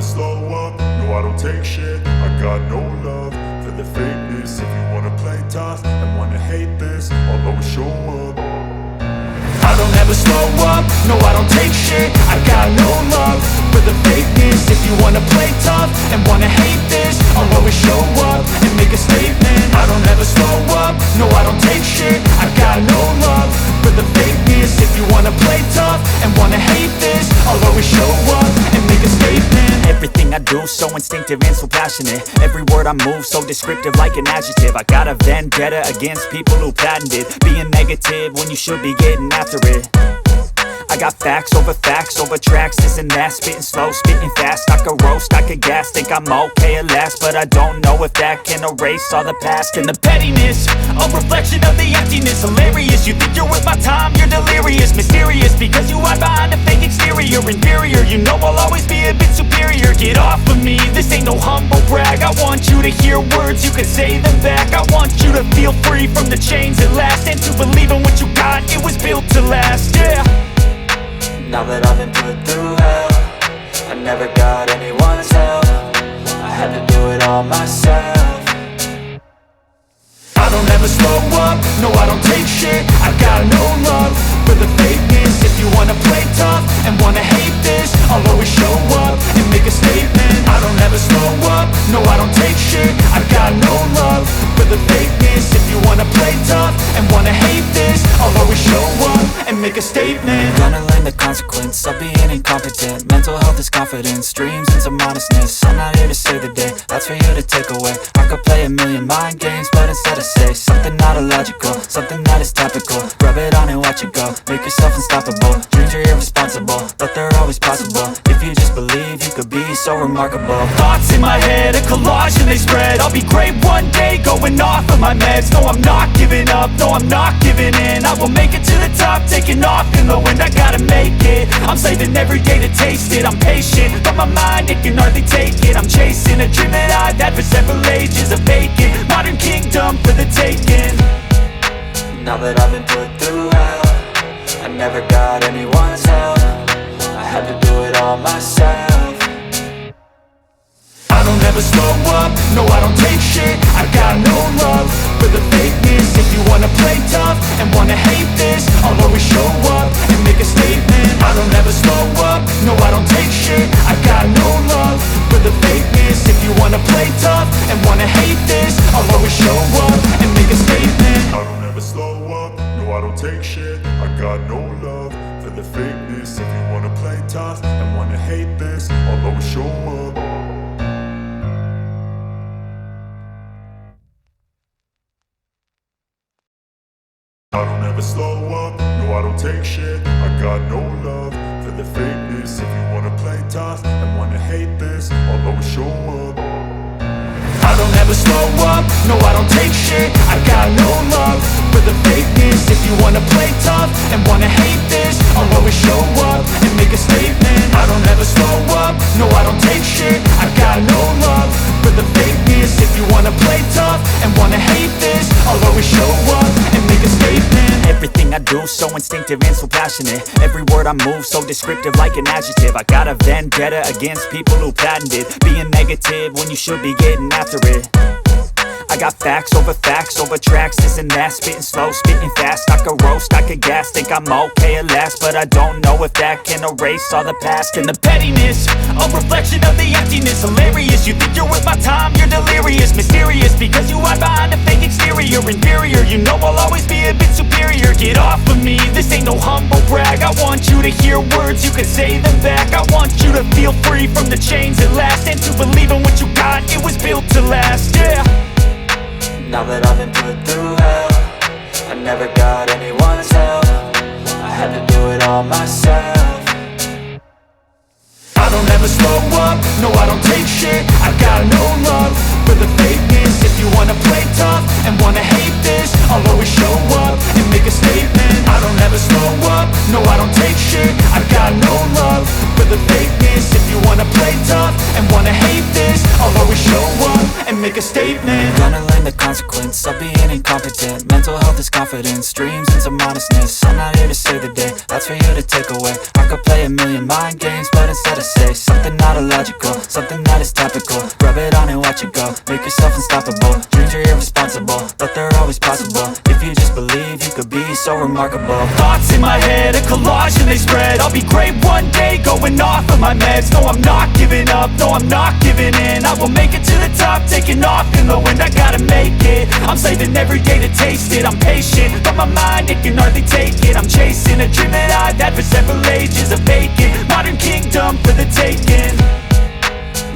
slow up, no I don't take shit. I got no love for the fakeness. If you wanna play tough and wanna hate this, I'll always show up. I don't ever slow up, no I don't take shit. I got no love for the fakeness. If you wanna play tough and wanna hate this, I'll always show up and make a statement. I don't ever slow up, no I don't take shit. I got no love for the fakeness. If you wanna play tough and wanna hate this, I'll always show up and make a statement. Everything I do so instinctive and so passionate. Every word I move so descriptive like an adjective. I got a vendetta against people who patented being negative when you should be getting after it. I got facts over tracks, this and that. Spitting slow, spitting fast. I could roast, I could gas. Think I'm okay at last, but I don't know if that can erase all the past. And the pettiness, a reflection of the emptiness. Hilarious, you think you're worth my time, you're delirious. Mysterious, because you hide behind a fake exterior. Inferior, you know I'll always be a bit superior. Get off of me, this ain't no humble brag. I want you to hear words, you can say them back. I want you to feel free from the chains at last, and to believe in what you got, it was built to last, yeah. Now that I've been put through hell, I never got anyone's help. I had to do it all myself. I don't ever slow up, no I don't take shit. I got no love for the fakeness. If you wanna play tough and wanna hate this, I'll always show up and make a statement. I don't ever slow up, no I don't take shit. I got no love for the fakeness. If you wanna play tough and wanna hate this, I'll always show up and make a statement. Gonna learn the consequence of being incompetent. Mental health is confidence, dreams and some honestness. I'm not here to save the day, that's for you to take away. I could play a million mind games, but instead I say something not illogical, something that is topical. Rub it on and watch it go, make yourself unstoppable. Dreams are irresponsible, but they're always possible. If you just believe, you could be so remarkable. Thoughts in my head, a collage and they spread. I'll be great one day, going off of my meds. No, I'm not giving up, no, I'm not giving in. I will make it to the top, taking off in the wind. I gotta make it, I'm saving every day to taste it. I'm patient, but my mind, it can hardly take it. I'm chasing a dream that I've had for several ages. A vacant, modern kingdom for the taking. Now that I've been put through hell, I never got anyone's help. I had to do it all myself. I don't ever slow up, no I don't take shit. I got no love for the fakeness. If you wanna play tough and wanna hate this, I'll always show up and make a statement. I don't ever slow up, no I don't take shit. I got no love for the fakeness. If you wanna play tough and wanna hate this, I'll always show up and make a statement. I don't ever slow up, no I don't take shit. I got no love for the fakeness. If you wanna play tough and wanna hate this, I'll always show up. I don't ever slow up, no I don't take shit. I got no love for the fakeness. If you wanna play tough and wanna hate this, I'll always show up. I don't ever slow up, no I don't take shit. I got no love for the fakeness. If you wanna play tough and wanna hate this, I'll always show up and make a statement. I don't ever slow up, no I don't take shit. I got no love for the fakeness. If you wanna play tough and wanna hate this, I'll always show up and make a statement. Everything I do so instinctive and so passionate. Every word I move so descriptive like an adjective. I got a vendetta against people who patented being negative when you should be getting after it. I got facts over tracks, this and that. Spitting slow, spitting fast. I could roast, I could gas. Think I'm okay at last, but I don't know if that can erase all the past. And the pettiness, a reflection of the emptiness. Hilarious, you think you're worth my time, you're delirious. Mysterious, because you hide behind a fake exterior. Inferior, you know I'll always be a bit superior. Get off of me, this ain't no humble brag. I want you to hear words, you can say them back. I want you to feel free from the chains at last, and to believe in what you got, it was built to last, yeah. Now that I've been put through hell, I never got anyone's help. I had to do it all myself. I don't ever slow up, no I don't take shit. I got no love for the fakeness. If you wanna play tough and wanna hate this, I'll always show up and make a statement. I don't ever slow up, no I don't take shit. I got no love for the fakeness. If you wanna play tough and wanna hate this, I'll always show up and make a statement. Gonna learn the consequence of being incompetent. Mental health is confidence, dreams into modestness. I'm not here to save the day, that's for you to take away. I could play a million mind games, but instead I say something not illogical, something that is topical. Rub it on and watch it go, make yourself unstoppable. Dreams are irresponsible, but they're always possible. If you just believe, you could be so remarkable. Thoughts in my head, a collage and they spread. I'll be great one day, going off of my meds. No, I'm not giving up, no, I'm not giving in. I will make it to the top, taking off in the wind. I gotta make it, I'm saving every day to taste it. I'm patient, but my mind, it can hardly take it. I'm chasing a dream that I've had for several ages. A vacant, modern kingdom for the taking.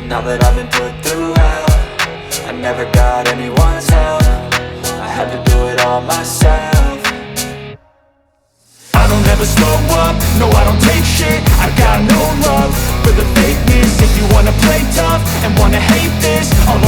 Now that I've been put through hell, I never got anyone's help. I had to do it all myself. I don't ever slow up, no I don't take shit. I got no love for the fakeness. If you wanna play tough and wanna hate this, I'll always